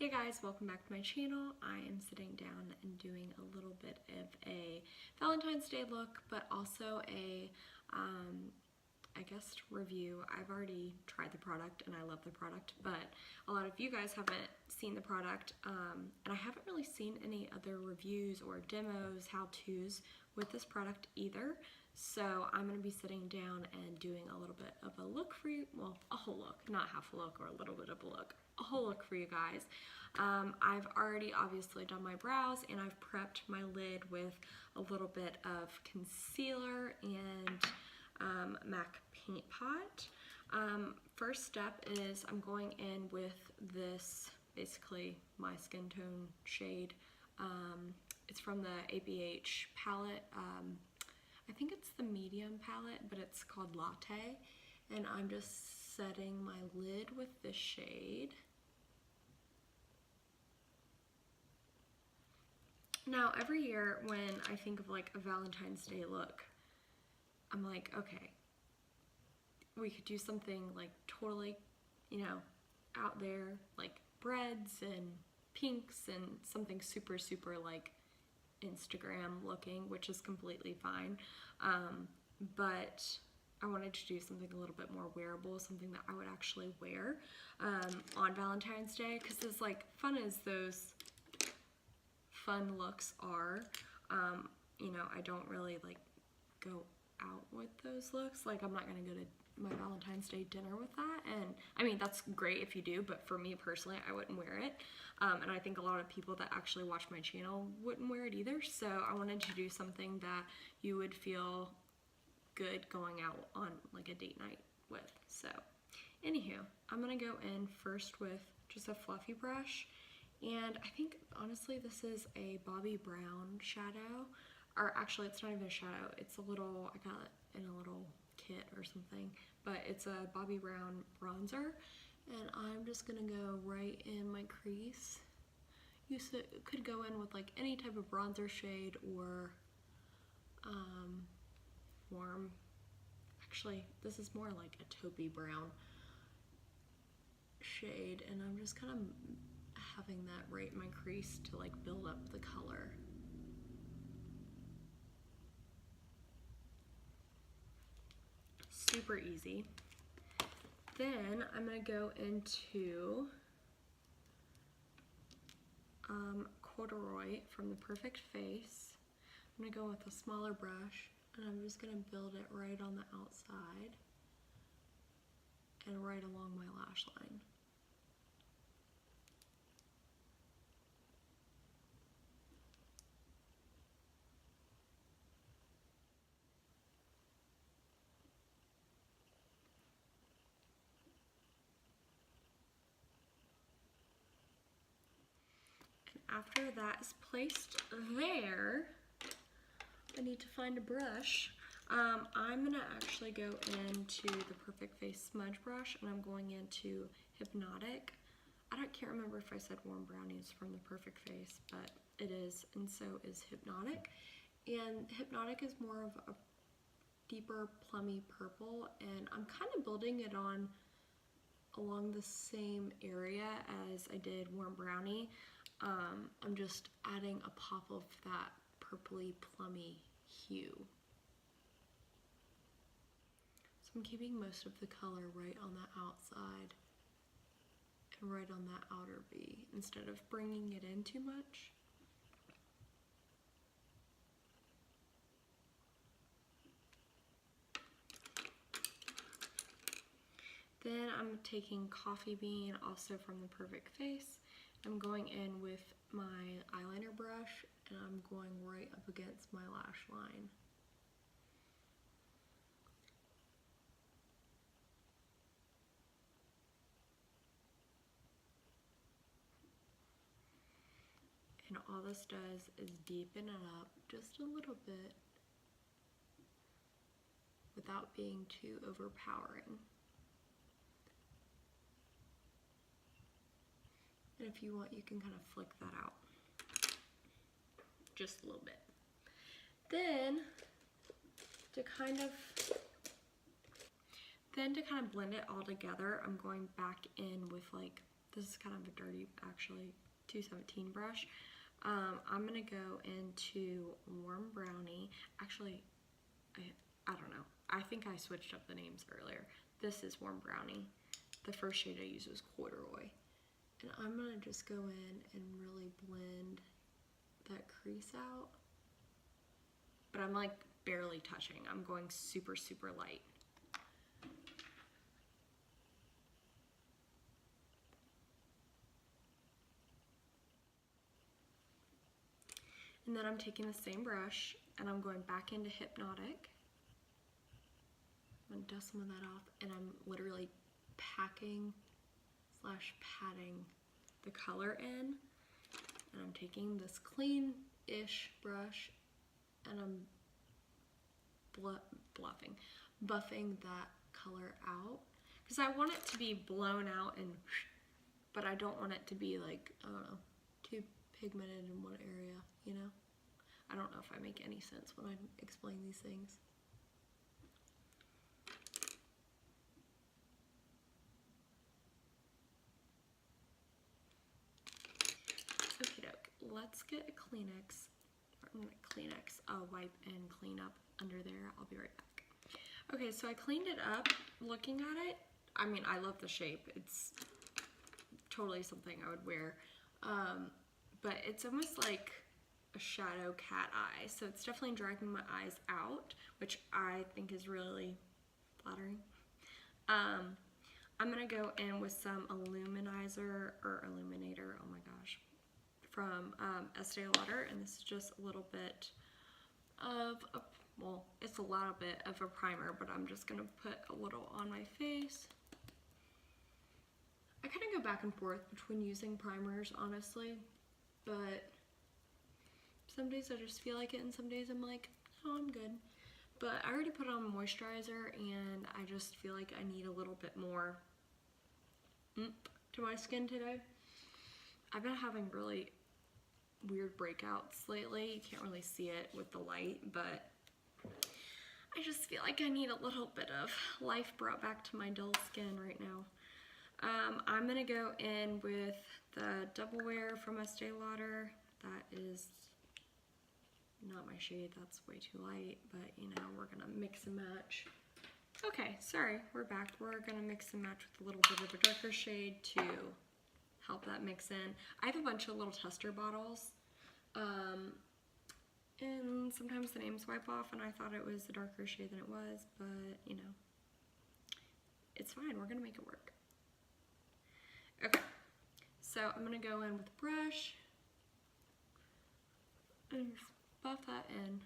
Hey guys, welcome back to my channel. I am sitting down and doing a little bit of a Valentine's Day look, but also a, I guess, review. I've already tried the product and I love the product, but a lot of you guys haven't seen the product, and I haven't really seen any other reviews or demos, how-tos with this product either. So I'm going to be sitting down and doing a little bit of a look for you, well, a whole look, not half a look or a little bit of a look, a whole look for you guys. I've already obviously done my brows and I've prepped my lid with a little bit of concealer and MAC Paint Pot. First step is I'm going in with this, basically my skin tone shade. It's from the ABH palette. I think it's the medium palette, but it's called Latte. And I'm just setting my lid with this shade. Now, every year when I think of like a Valentine's Day look, I'm like, okay, we could do something like totally, you know, out there, like breads and pinks and something super, super like Instagram looking, which is completely fine. But I wanted to do something a little bit more wearable, something that I would actually wear on Valentine's Day, because as like fun as those fun looks are, you know, I don't really like go out with those looks. Like, I'm not gonna go to my Valentine's Day dinner with that, and I mean, that's great if you do, but for me personally, I wouldn't wear it. And I think a lot of people that actually watch my channel wouldn't wear it either, so I wanted to do something that you would feel good going out on like a date night with. So anywho, I'm gonna go in first with just a fluffy brush, and I think honestly this is a Bobbi Brown shadow, or actually it's not even a shadow, it's a little, I got it in a little kit or something, but it's a Bobbi Brown bronzer, and I'm just gonna go right in my crease. You could go in with like any type of bronzer shade or warm. Actually, this is more like a taupey brown shade, and I'm just kind of having that right in my crease to like build up the color. Super easy. Then I'm gonna go into corduroy from the Perfect Face. I'm gonna go with a smaller brush, and I'm just gonna build it right on the outside and right along my lash line. After that is placed there, I need to find a brush. I'm gonna actually go into the Perfect Face smudge brush, and I'm going into Hypnotik. Can't remember if I said Warm Brownies from the Perfect Face, but it is, and so is Hypnotik. And Hypnotik is more of a deeper plummy purple, and I'm kind of building it on along the same area as I did Warm Brownie. I'm just adding a pop of that purpley plummy hue. So I'm keeping most of the color right on the outside and right on that outer V instead of bringing it in too much. Then I'm taking Coffee Bean, also from the Perfect Face. I'm going in with my eyeliner brush, and I'm going right up against my lash line. And all this does is deepen it up just a little bit without being too overpowering. And if you want, you can kind of flick that out just a little bit. Then to kind of blend it all together, I'm going back in with like This is kind of a dirty, actually, 217 brush. I'm gonna go into Warm Brownie. Actually, I don't know. I think I switched up the names earlier. This is Warm Brownie. The first shade I used was Corduroy. And I'm gonna just go in and really blend that crease out. But I'm like barely touching. I'm going super, super light. And then I'm taking the same brush and I'm going back into Hypnotic. I'm gonna dust some of that off, and I'm literally packing / patting the color in. And I'm taking this clean-ish brush and I'm buffing that color out. Because I want it to be blown out, but I don't want it to be like, I don't know, too pigmented in one area, you know? I don't know if I make any sense when I explain these things. Okie doke, let's get a Kleenex, a wipe and clean up under there. I'll be right back. Okay, so I cleaned it up. Looking at it, I mean, I love the shape. It's totally something I would wear. But it's almost like a shadow cat eye. So it's definitely dragging my eyes out, which I think is really flattering. I'm gonna go in with some illuminator, oh my gosh, from Estee Lauder, and this is just a little bit of a, well, it's a little bit of a primer, but I'm just gonna put a little on my face. I kind of go back and forth between using primers, honestly, but some days I just feel like it, and some days I'm like, oh, I'm good. But I already put on moisturizer, and I just feel like I need a little bit more to my skin today. I've been having really weird breakouts lately. You can't really see it with the light, but I just feel like I need a little bit of life brought back to my dull skin right now. I'm gonna go in with the Double Wear from Estee Lauder. That is not my shade, that's way too light, but you know, we're gonna mix and match. Okay, sorry, we're back. We're gonna mix and match with a little bit of a darker shade to help that mix in. I have a bunch of little tester bottles, and sometimes the names wipe off, and I thought it was a darker shade than it was, but you know, it's fine, we're gonna make it work. Okay, so I'm gonna go in with a brush and buff that in.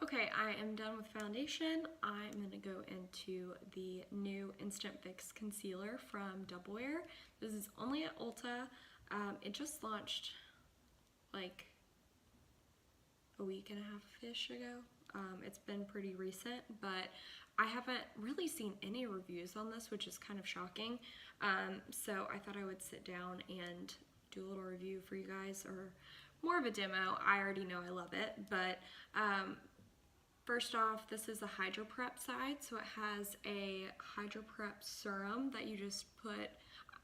Okay, I am done with foundation. I'm gonna go into the new Instant Fix Concealer from Double Wear. This is only at Ulta. It just launched like a week and a half-ish ago. It's been pretty recent, but I haven't really seen any reviews on this, which is kind of shocking. So I thought I would sit down and do a little review for you guys, or more of a demo. I already know I love it, but first off, this is a Hydro Prep side, so it has a Hydro Prep serum that you just put.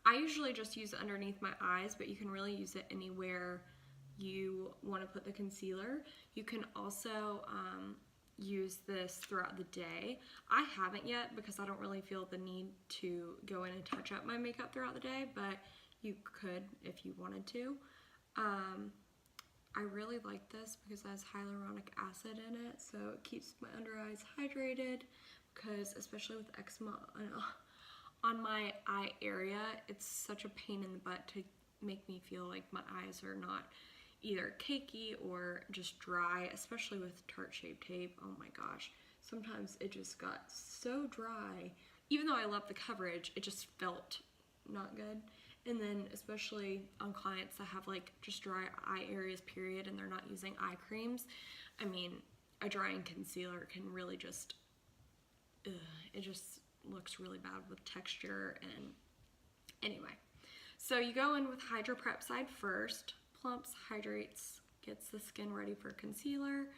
I usually just use it underneath my eyes, but you can really use it anywhere you want to put the concealer. You can also use this throughout the day. I haven't yet because I don't really feel the need to go in and touch up my makeup throughout the day, but you could if you wanted to. I really like this because it has hyaluronic acid in it, so it keeps my under eyes hydrated, because especially with eczema on my eye area, it's such a pain in the butt to make me feel like my eyes are not either cakey or just dry, especially with Tarte Shape Tape. Oh my gosh, sometimes it just got so dry. Even though I love the coverage, it just felt not good. And then especially on clients that have like just dry eye areas period and they're not using eye creams, I mean, a drying concealer can really just, it just looks really bad with texture. And anyway, so you go in with Hydro Prep side first, plumps, hydrates, gets the skin ready for concealer,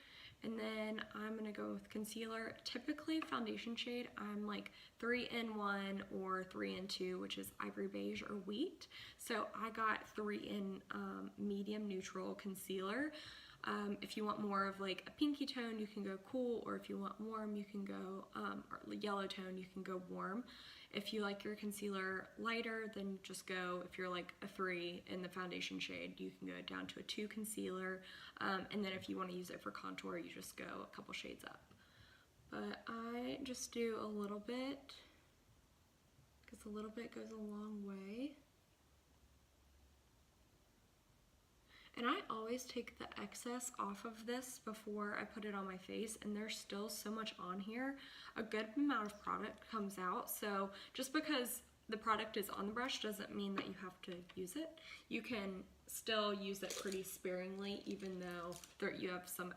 And then I'm gonna go with concealer. Typically foundation shade, I'm like 3-in-1 or 3-in-2, which is ivory beige or wheat. So I got 3-in medium neutral concealer. If you want more of like a pinky tone, you can go cool, or if you want warm, you can go, or yellow tone, you can go warm. If you like your concealer lighter, then just go, if you're like a 3 in the foundation shade, you can go down to a 2 concealer. And then if you want to use it for contour, you just go a couple shades up. But I just do a little bit, because a little bit goes a long way. And I always take the excess off of this before I put it on my face, and there's still so much on here. A good amount of product comes out, so just because the product is on the brush doesn't mean that you have to use it. You can still use it pretty sparingly, even though you have some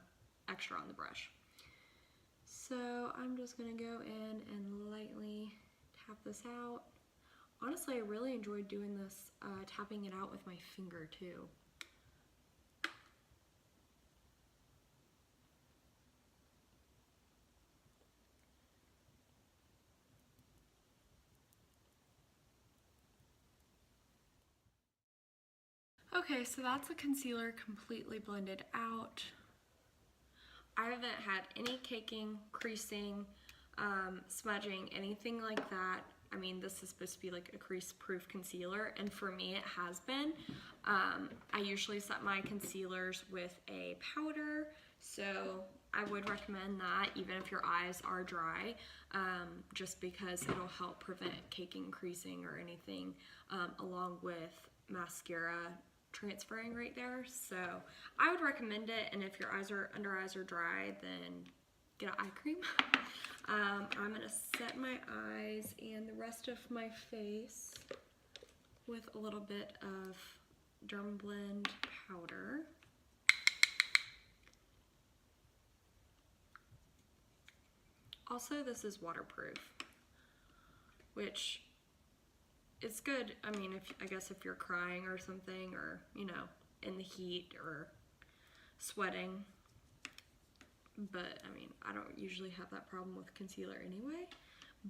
extra on the brush. So I'm just gonna go in and lightly tap this out. Honestly, I really enjoyed doing this, tapping it out with my finger too. Okay, so that's the concealer completely blended out. I haven't had any caking, creasing, smudging, anything like that. I mean, this is supposed to be like a crease-proof concealer, and for me it has been. I usually set my concealers with a powder, so I would recommend that even if your eyes are dry, just because it'll help prevent caking, creasing, or anything, along with mascara transferring right there. So I would recommend it, and if your under eyes are dry, then get an eye cream. I'm gonna set my eyes and the rest of my face with a little bit of Dermablend powder. Also, this is waterproof, which it's good. I mean, I guess if you're crying or something, or, you know, in the heat or sweating. But, I mean, I don't usually have that problem with concealer anyway.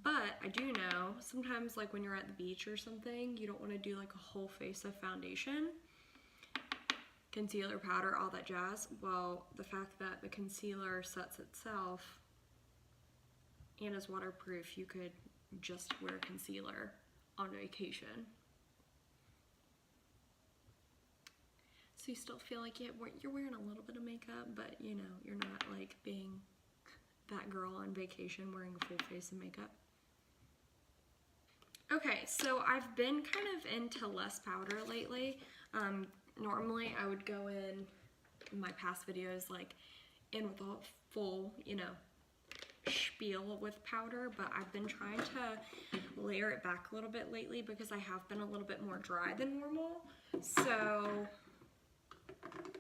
But I do know, sometimes, like, when you're at the beach or something, you don't want to do, like, a whole face of foundation, concealer, powder, all that jazz. Well, the fact that the concealer sets itself and is waterproof, you could just wear concealer on vacation. So you still feel like you're wearing a little bit of makeup, but you know, you're not like being that girl on vacation wearing a full face of makeup. Okay, so I've been kind of into less powder lately. Normally I would go in my past videos like in with a full, you know, spiel with powder, but I've been trying to layer it back a little bit lately because I have been a little bit more dry than normal. So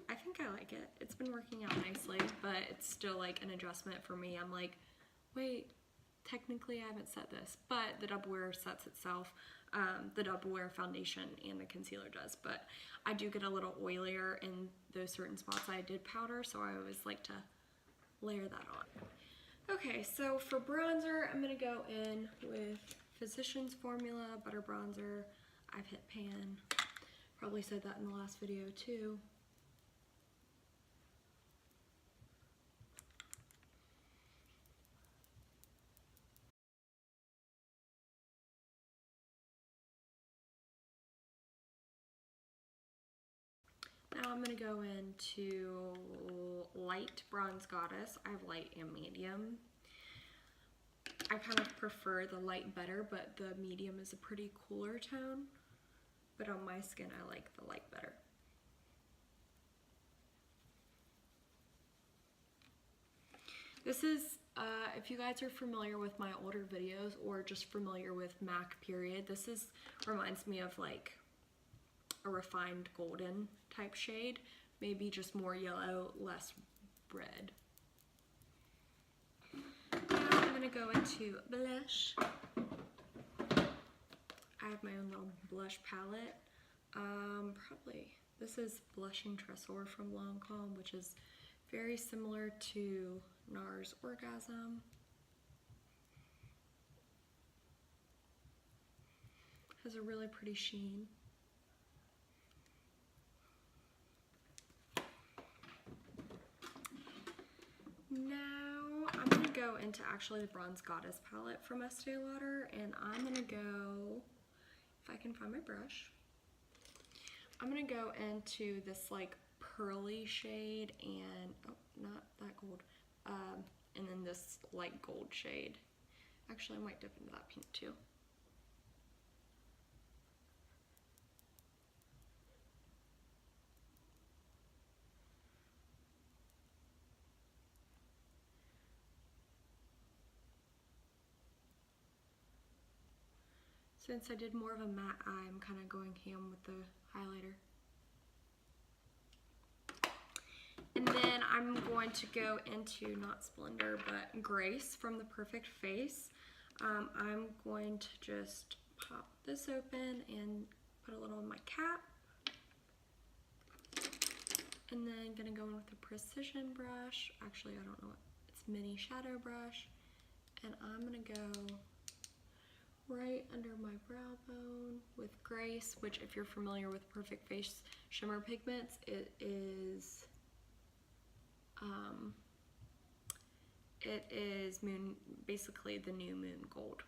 I think I like it. It's been working out nicely, but it's still like an adjustment for me. I'm like, wait, technically I haven't set this, but the double wear sets itself. The double wear foundation and the concealer does, but I do get a little oilier in those certain spots I did powder, so I always like to layer that on. Okay, so for bronzer, I'm going to go in with Physicians Formula Butter Bronzer. I've hit pan. Probably said that in the last video too. Now I'm going to go into light Bronze Goddess. I have light and medium. I kind of prefer the light better, but the medium is a pretty cooler tone. But on my skin, I like the light better. This is, if you guys are familiar with my older videos or just familiar with MAC period, this reminds me of like a refined golden type shade, maybe just more yellow, less red. Now I'm gonna go into blush. I have my own little blush palette. This is Blushing Tresor from Lancome, which is Very similar to NARS Orgasm. Has a really pretty sheen. Now I'm gonna go into actually the Bronze Goddess palette from Estee Lauder, and I'm gonna go, if I can find my brush, I'm gonna go into this like pearly shade and, oh, not that gold, and then this light gold shade. Actually, I might dip into that pink too. Since I did more of a matte eye, I'm kind of going ham with the highlighter. And then I'm going to go into, not Splendor, but Grace from The Perfect Face. I'm going to just pop this open and put a little on my cap. And then gonna go in with a precision brush. Actually, I don't know what, it's mini shadow brush. And I'm gonna go right under my brow bone with Grace, which if you're familiar with Perfect Face shimmer pigments, it is basically the new Moon Gold.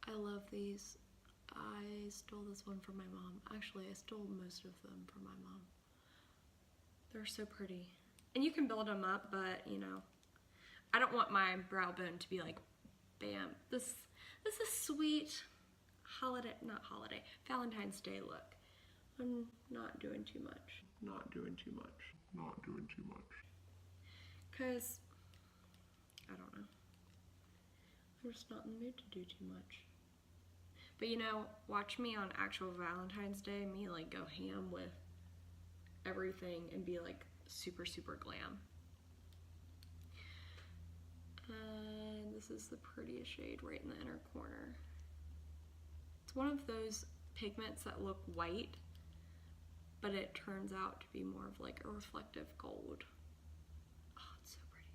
I love these. I stole this one from my mom. Actually, I stole most of them from my mom. They're so pretty. And you can build them up, but you know, I don't want my brow bone to be like, bam. This is sweet Valentine's Day look. I'm not doing too much. Not doing too much. Cause, I don't know. I'm just not in the mood to do too much. But you know, watch me on actual Valentine's Day, me like go ham with everything and be like super, super glam. And this is the prettiest shade right in the inner corner. It's one of those pigments that look white, but it turns out to be more of like a reflective gold. Oh, it's so pretty.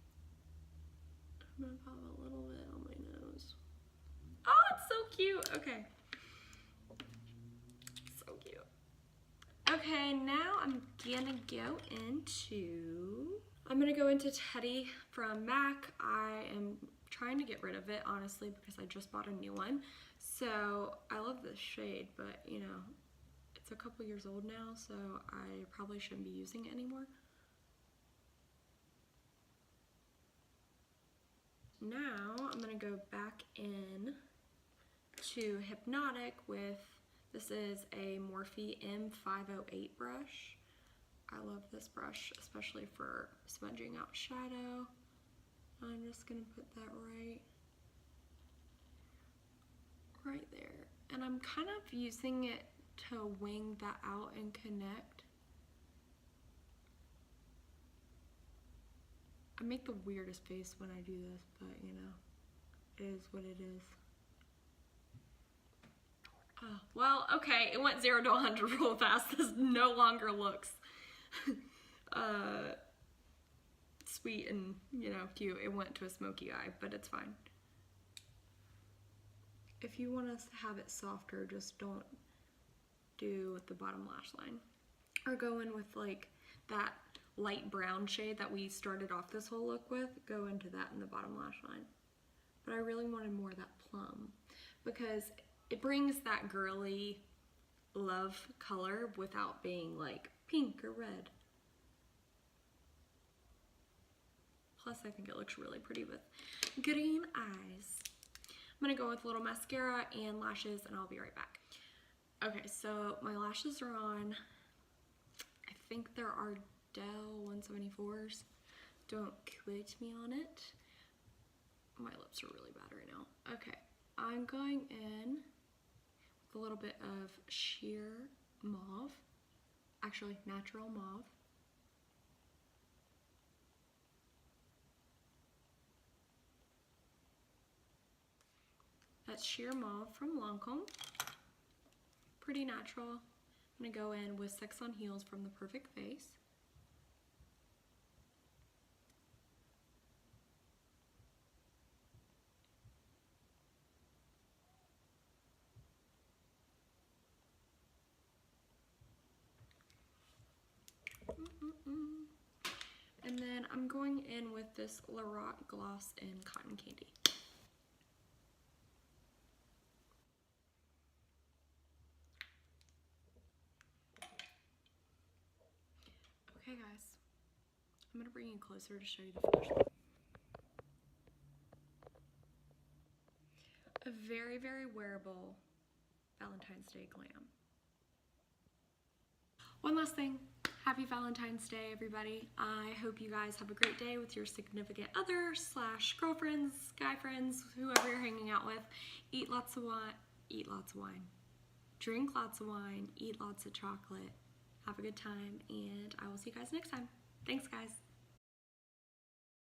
I'm gonna pop a little bit on my nose. Oh, it's so cute. Okay. So cute. Okay, now I'm gonna go into Teddy from MAC. I am trying to get rid of it, honestly, because I just bought a new one. So I love this shade, but you know, it's a couple years old now, so I probably shouldn't be using it anymore. Now I'm gonna go back in to Hypnotik with, this is a Morphe M508 brush. I love this brush, especially for smudging out shadow. I'm just gonna put that right there. And I'm kind of using it to wing that out and connect. I make the weirdest face when I do this, but you know, it is what it is. Oh, well, okay, it went 0 to 100 real fast. This no longer looks sweet and, you know, cute. It went to a smoky eye, but it's fine. If you want to have it softer, just don't do with the bottom lash line. Or go in with like that light brown shade that we started off this whole look with. Go into that in the bottom lash line. But I really wanted more of that plum because it brings that girly love color without being like pink or red. Plus, I think it looks really pretty with green eyes. I'm gonna go with a little mascara and lashes, and I'll be right back. Okay, so my lashes are on. I think there are Ardell 174s. Don't quote me on it. My lips are really bad right now. Okay, I'm going in with a little bit of sheer mauve. Actually, natural mauve. That's sheer mauve from Lancome. Pretty natural. I'm gonna go in with Sex on Heels from The Perfect Face. And then I'm going in with this Lorac gloss in Cotton Candy. Okay guys, I'm gonna bring you closer to show you the finished look. A very, very wearable Valentine's Day glam. One last thing, happy Valentine's Day, everybody. I hope you guys have a great day with your significant other / girlfriends, guy friends, whoever you're hanging out with. Eat lots of wine, drink lots of wine, eat lots of chocolate, have a good time, and I will see you guys next time. Thanks, guys.